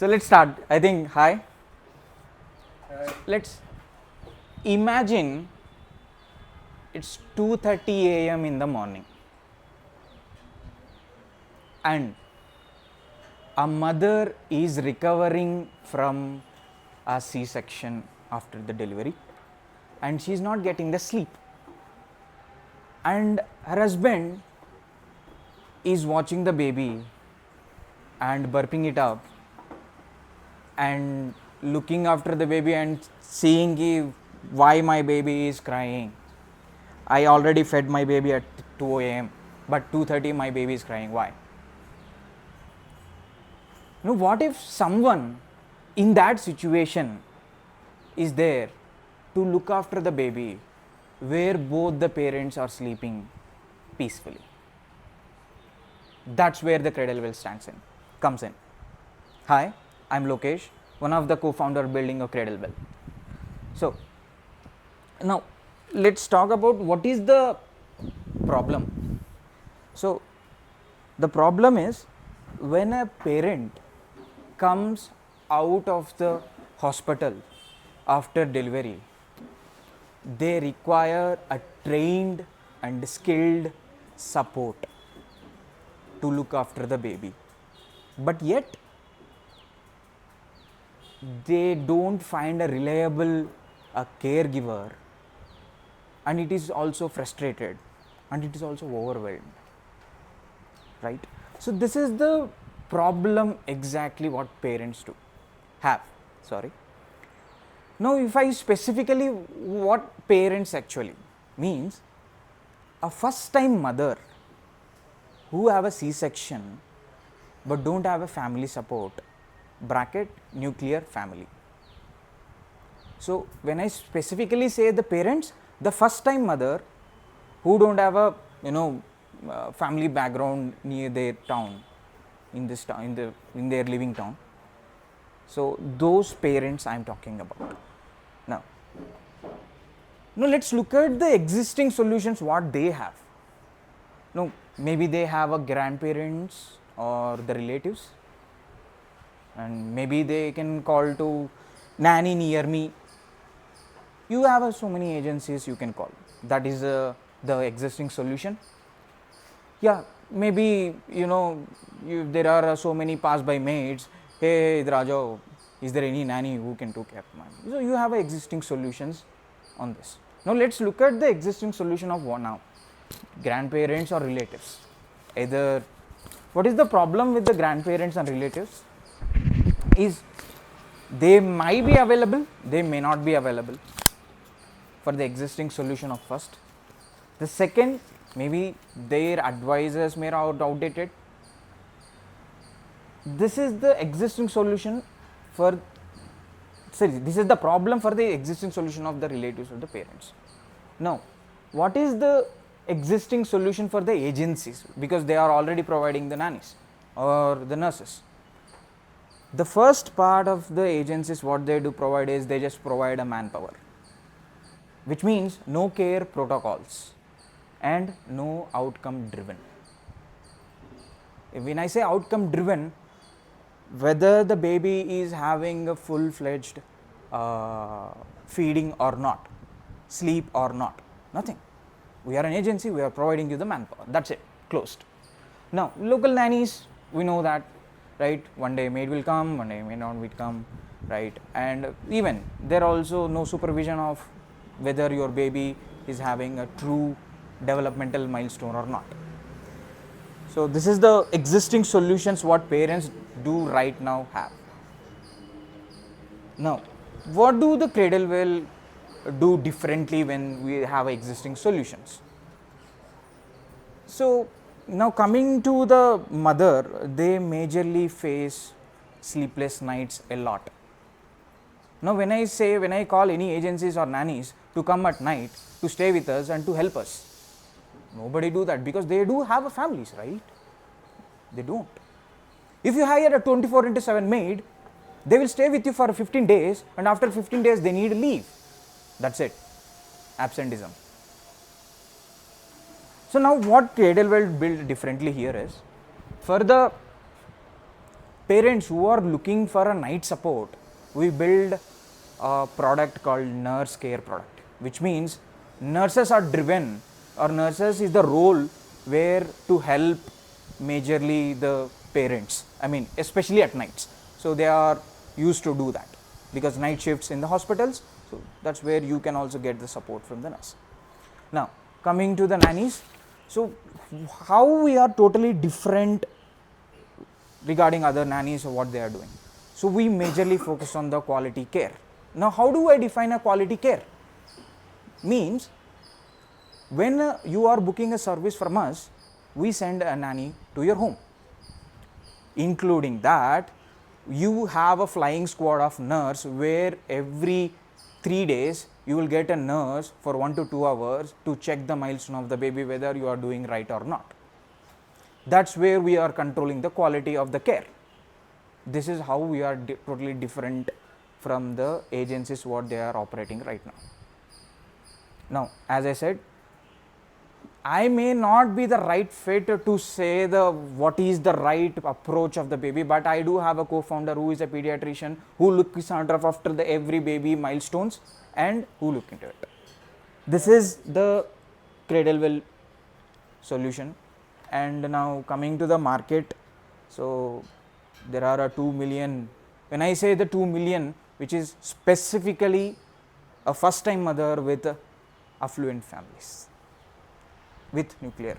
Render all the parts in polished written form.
So let's start. I think, hi. Let's imagine it's 2:30 a.m. in the morning and a mother is recovering from a C-section after the delivery and she's not getting the sleep, and her husband is watching the baby and burping it up and looking after the baby and seeing why my baby is crying. I already fed my baby at 2 a.m. but 2:30 my baby is crying. Why? Now, what if someone in that situation is there to look after the baby where both the parents are sleeping peacefully? That's where the Cradle Well comes in. Hi, I'm Lokesh, one of the co-founder building of Cradle Well. So, now let's talk about what is the problem. So, the problem is when a parent comes out of the hospital after delivery, they require a trained and skilled support to look after the baby, but yet they don't find a reliable caregiver, and it is also frustrated and it is also overwhelmed, right? So this is the problem exactly what parents do have. Sorry. Now, if I specifically what parents actually means, a first time mother who have a C-section but don't have a family support, bracket nuclear family. So when I specifically say the parents, the first time mother who don't have a family background near their town, in this town, in their living town, so those parents I am talking about. Now let's look at the existing solutions what they have. Now maybe they have a grandparents or the relatives, and maybe they can call to nanny near me. You have so many agencies you can call. That is the existing solution. Yeah, maybe there are so many pass by maids. Hey Rajo, is there any nanny who can take care of mine? So you have existing solutions on this. Now let's look at the existing solution of what now? Grandparents or relatives. Either what is the problem with the grandparents and relatives is they might be available, they may not be available for the existing solution of first. The second, maybe their advisors may are outdated. This is the existing solution for, this is the problem for the existing solution of the relatives or the parents. Now, what is the existing solution for the agencies, because they are already providing the nannies or the nurses? The first part of the agencies, what they do provide is they just provide a manpower, which means no care protocols and no outcome driven. When I say outcome driven, whether the baby is having a full-fledged feeding or not, sleep or not, nothing. We are an agency, we are providing you the manpower, that's it, closed. Now local nannies, we know that, right? One day maid will come, one day may not will come, right? And even there also no supervision of whether your baby is having a true developmental milestone or not. So this is the existing solutions what parents do right now have. Now, what do the Cradle Well do differently when we have existing solutions? So now coming to the mother, they majorly face sleepless nights a lot. Now when I call any agencies or nannies to come at night to stay with us and to help us, nobody do that because they do have a families, right? They don't. If you hire a 24/7 maid, they will stay with you for 15 days and after 15 days they need leave. That's it. Absenteeism. So now what Cradle Well built differently here is, for the parents who are looking for a night support, we build a product called nurse care product, which means nurses are driven, or nurses is the role where to help majorly the parents, I mean especially at nights. So they are used to do that because night shifts in the hospitals, so that's where you can also get the support from the nurse. Now coming to the nannies, so how we are totally different regarding other nannies or what they are doing. So we majorly focus on the quality care. Now how do I define a quality care? Means when you are booking a service from us, we send a nanny to your home. Including that, you have a flying squad of nurse where every 3 days you will get a nurse for 1 to 2 hours to check the milestone of the baby whether you are doing right or not. That's where we are controlling the quality of the care. This is how we are totally different from the agencies what they are operating right now. Now as I said, I may not be the right fit to say what is the right approach of the baby, but I do have a co-founder who is a pediatrician who looks after the every baby milestones and who look into it. This is the Cradle Well solution. And now coming to the market, so there are 2 million, when I say the 2 million, which is specifically a first time mother with affluent families with nuclear.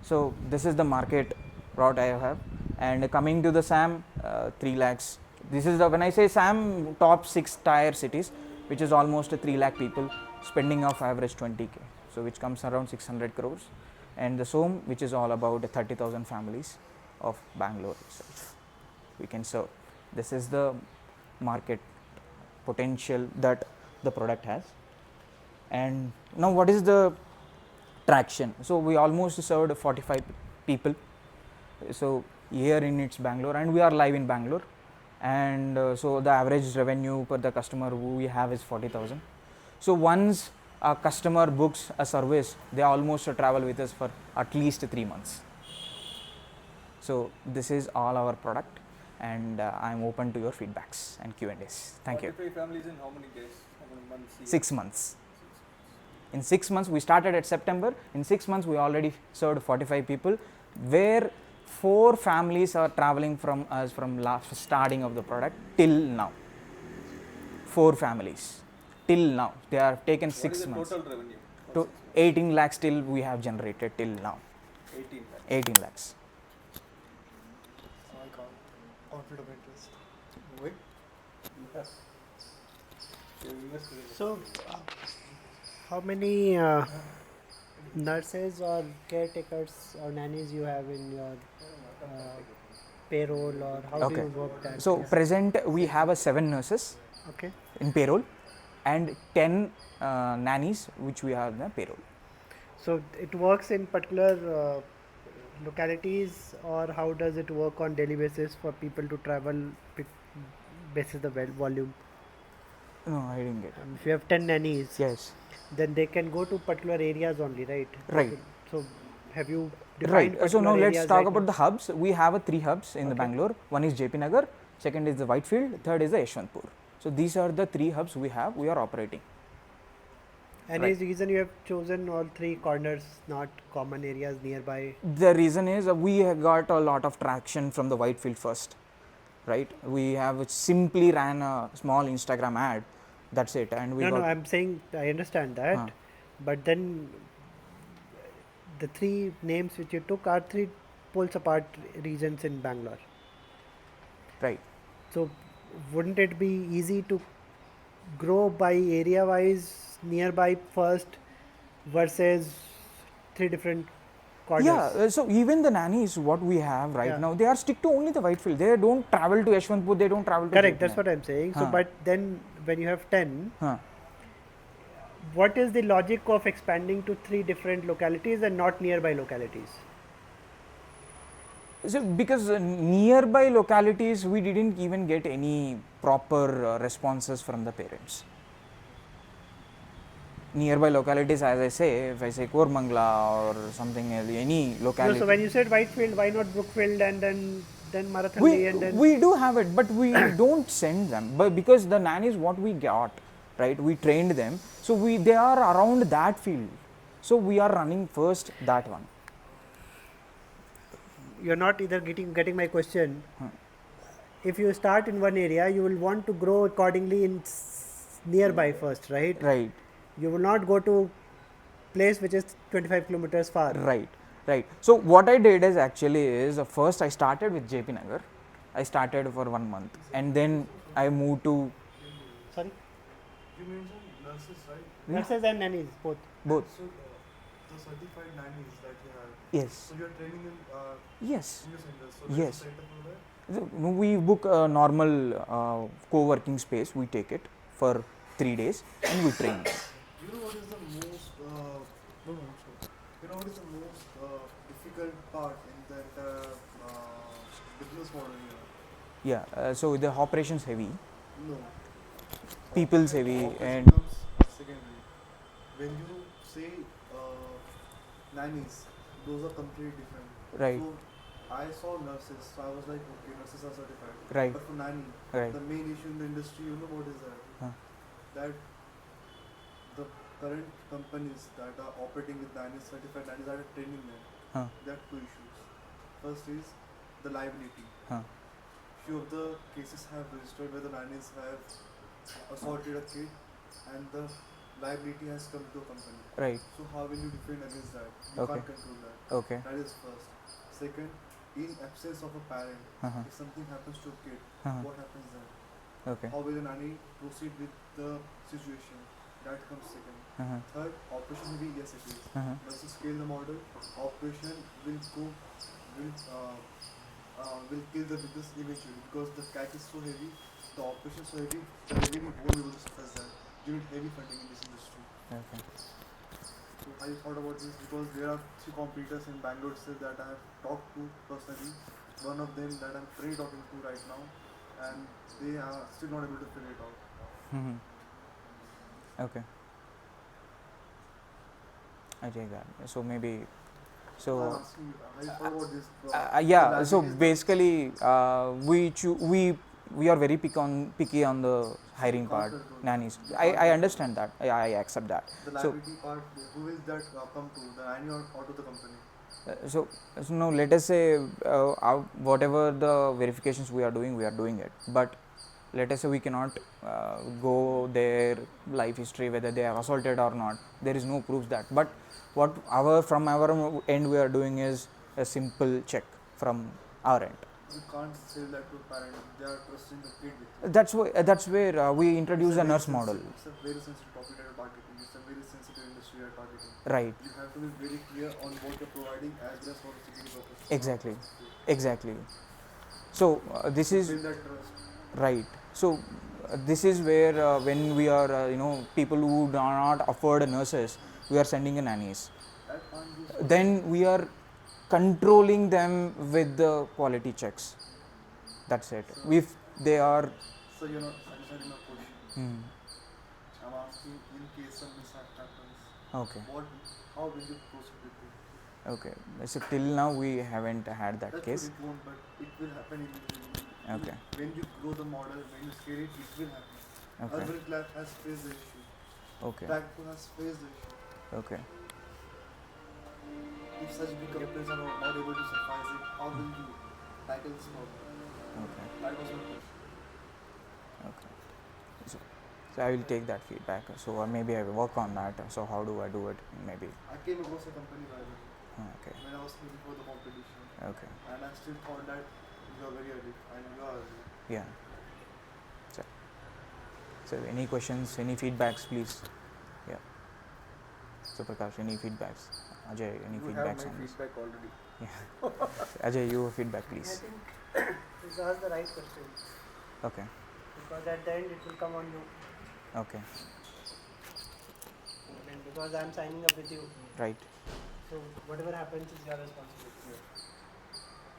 So this is the market what I have. And coming to the SAM, 3 lakhs. This is the, when I say SAM, top 6 tier cities, which is almost 3 lakh people spending of average 20k, so which comes around 600 crores. And the SOM, which is all about 30,000 families of Bangalore itself we can serve. This is the market potential that the product has. And now what is the traction? So we almost served 45 people, so here in its Bangalore, and we are live in Bangalore. And so the average revenue per the customer who we have is 40,000. So once a customer books a service, they almost travel with us for at least 3 months. So this is all our product, and I'm open to your feedbacks and Q&As. Thank you. 45 families in how many days? How many months? 6 months. In 6 months, we started at September. In 6 months, we already served 45 people, where 4 families are traveling from us from last starting of the product till now. 4 families till now. They are taken 6 months. What is the total revenue? To 18 lakhs till we have generated till now. 18 lakhs. 18 lakhs. I can't. Conflict of interest. Wait. Yes. You invested in it. So, how many nurses or caretakers or nannies you have in your payroll, or how do you work that? So present we have 7 nurses Okay. in payroll and 10 nannies which we have in the payroll. So it works in particular localities, or how does it work on daily basis for people to travel basis the volume? No, I didn't get it. If you have 10 nannies, Yes. then they can go to particular areas only, right? Right. So have you defined Right. So particular now let's areas talk right about now? the hubs. We have 3 hubs in the Okay. Bangalore. One is JP Nagar, second is the Whitefield, third is the Yeshwantpur. So these are the 3 hubs we have. We are operating. Any Right. reason you have chosen all 3 corners, not common areas nearby? The reason is we have got a lot of traction from the Whitefield first, right? We have simply ran a small Instagram ad. That's it, and we No, got. I'm saying I understand that, but then the 3 names which you took are 3 poles apart regions in Bangalore. Right. So wouldn't it be easy to grow by area wise nearby first versus 3 different corners? Yeah, so even the nannies what we have right Yeah. now, they are stick to only the Whitefield. They don't travel to Yeshwantpur, they don't travel to Correct, JP that's Nagar. what I'm saying. So, Huh. but then when you have 10, Huh. what is the logic of expanding to 3 different localities and not nearby localities? So because nearby localities we didn't even get any proper responses from the parents. Nearby localities, as I say, if I say Kormangla or something else, any No, locality. so when you said Whitefield, why not Brookfield and then then marathon day, and then we do have it, but we don't send them. But because the nannies what we got, right? We trained them, so they are around that field. So we are running first that one. you're not either getting my question. If you start in one area, you will want to grow accordingly in nearby first, right? Right. You will not go to place which is 25 kilometers far. Right. Right. So what I did is actually first I started with JP Nagar. I started for 1 month, and then I moved to Sorry, You mentioned nurses, right? nurses and nannies both. both. So the certified nannies that you have. Yes. So you're training in Yes. senior centers. So Yes. there's a setup over there. So, we book a normal co-working space. We take it for 3 days and we train. You know what is the most no, no, sure. You know what is the most difficult part in that business model here? Yeah. So the operations heavy, No. people's heavy, Operation and comes secondary. When you say nannies, those are completely different. right, So I saw nurses, so I was like, okay, nurses are certified. right, But for nanny, right. the main issue in the industry, you know what is that? Huh. That the current companies that are operating with nannies, certified nannies, that are training them. Huh. There are two issues. First is the liability. Huh. Few of the cases have registered where the nannies have assaulted a kid and the liability has come to a company. Right. So how will you defend against that? You Okay. can't control that. Okay. That is first. Second, in absence of a parent, Uh-huh. if something happens to a kid, Uh-huh. what happens then? Okay. How will the nanny proceed with the situation? That comes second. Uh-huh. Third, operation will be yes it is. Uh-huh. Once you scale the model, operation will go will kill the business eventually because the catch is so heavy, the operation is so heavy, the revenue won't be able to suffice that. You need heavy funding in this industry. Okay. So have you thought about this? Because there are 3 competitors in Bangalore itself that I have talked to personally. One of them that I'm currently talking to right now, and they are still not able to figure it out. Mm-hmm. Okay. I take that. So maybe. So I'm So asking you, have you thought about this? yeah. So Landing is not- basically, we are very picky on the hiring part. Counter growth. Nannies. I understand that. I accept that. The So liability part, who will that come to? The nanny or to the company? so no. Let us say whatever the verifications we are doing it. But let us say we cannot go their life history, whether they have assaulted or not. There is no proof that. But what from our end we are doing is a simple check from our end. You can't say that to a parent. They are trusting the kid with you. That's where we introduce a nurse model. It's a very sensitive topic that you're targeting. It's a very sensitive industry you're targeting. Right. You have to be very clear on what you're providing as well as for the security purpose. Exactly. Exactly. So this is Build that trust. right. So this is where when we are people who do not afford nurses, we are sending in nannies. That can't be so. Then we are controlling them with the quality checks. That's it. If they are So you're not satisfied in my question. hmm, I'm asking in case some mishap happens. okay, How will you proceed with it? okay. So till now we haven't had that That's case. what it won't, but it will happen eventually. Okay. When you grow the model, when you scale it, it will happen. Okay. Urban class has faced the issue. Okay. Tactical has faced the issue. Okay. If such big companies are not able to suffice it, how will you tackle this problem? Okay. That was my question. Okay. So I will take that feedback. So maybe I will work on that. So how do I do it? Maybe. I came across a company by the way, Okay. when I was looking for the competition, Okay. and I still thought that you are very early, and you are early. Yeah. So any questions, any feedbacks, please? Yeah. So Prakash, any feedbacks? Ajay, any You have feedbacks my on this? feedback already. Ajay, your feedback, I please. think you asked the right question, Okay. because at the end it will come on you. Okay. And because I'm signing up with you, Right. so whatever happens is your responsibility.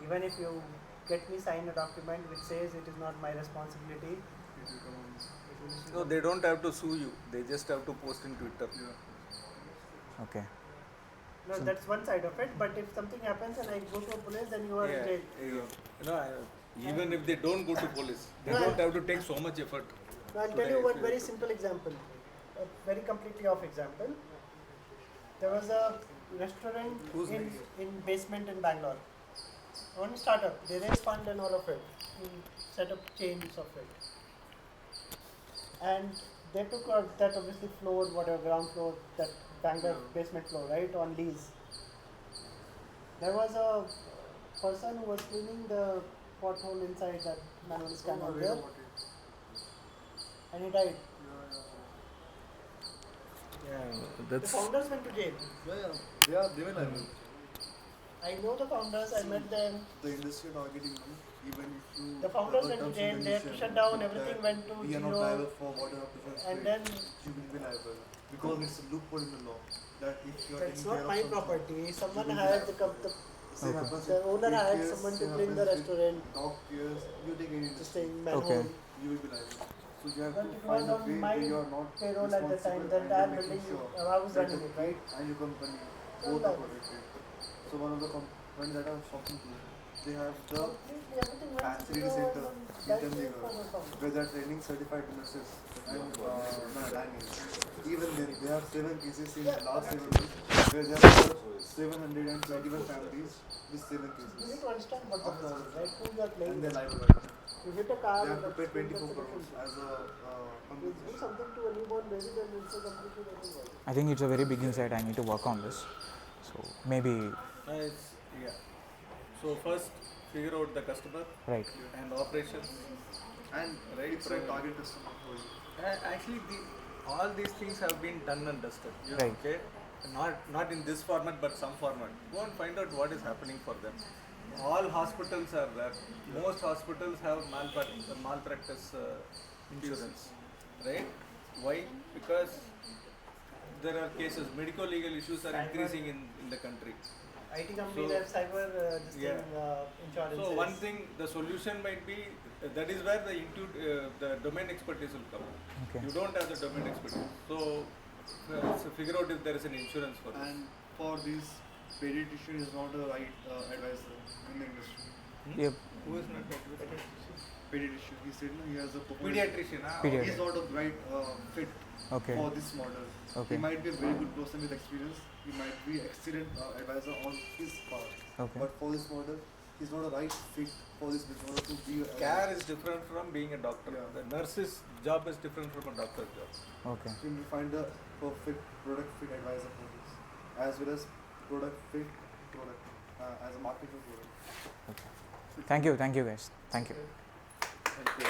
Even if you get me sign a document which says it is not my responsibility, It will come on. it will still No, come. they don't have to sue you. They just have to post in Twitter. Yeah. Okay. No, that's one side of it. But if something happens and I go to a police, then you are in jail. You know, even if they don't go to police, they No, don't have to take so much effort. Now, I'll tell you one very simple example, a very completely off example. There was a restaurant in basement in Bangalore. One startup, they raised fund and all of it, set up chains of it. And they took that obviously floor, whatever, ground floor, that Bangalore basement floor, right, on lease. There was a person who was cleaning the pothole inside that manual scanner I read there, about it. and he died. Yeah, The that's founders went to jail. They were liable. I know the founders, I met them. The industry targeting them, even if you. The founders have a went to terms jail, and they had to condition shut down, that everything went to we are not zero. liable for whatever difference And rate, then you will be liable. Because it's a loophole in the law that if you are that's taking not care my of something, property. Someone will be hired liable. the Same happens the with owner hired daycares, someone to same clean the happens with restaurant, dog cares, you take any just industry, saying manhole. you will be liable. So you have But to it find was a on way my where you are not payroll at the time, responsible then and that you're making building, sure I was that running the it, right? kid and your company So both that- are protected. So one of the companies that I was talking to, they have the Completely everything went to facility zero center and in that Chandigarh paid for the fund. where they are training certified nurses and nannies. Even then, they have 7 cases in the last 7 months where they have served 721 families with 7 You need cases. to understand what the business is, right? Who you are playing And they're with. liable right now. You hit a car, They have to that's pay that's 24 a crores different as a You do compensation. something to a newborn baby, then it's a completely different world. I think it's a very big insight. I need to work on this. So maybe yeah. So first, figure out the customer right. and operations. And Right, it's your private. target customer for you. Actually, all these things have been done and dusted. Right. Okay, not in this format, but some format. Go and find out what is happening for them. All hospitals are there. Most hospitals have malpractice insurance, right? Why? Because there are cases, medical legal issues are increasing in the country. IT companies So- have cyber insurance. So one thing, the solution might be that is where the domain expertise will come. Okay. You don't have the domain expertise, so figure out if there is an insurance for this. And for this, pediatrician is not the right advisor in the industry. Yep. Who is not like Pediatrician, he said no, he has a pediatrician? Pediatrician. He's not a right fit Okay. for this model. Okay. He might be a very good person with experience. He might be excellent advisor on his part. Okay. But for this model, he's not a right fit for this business model to be a Care is different from being a doctor. Yeah. The nurse's job is different from a doctor's job. Okay. So you will find the perfect product fit advisor for this, as well as product fit product as a marketing product. Thank you. Thank you, guys. Thank you. Thank you.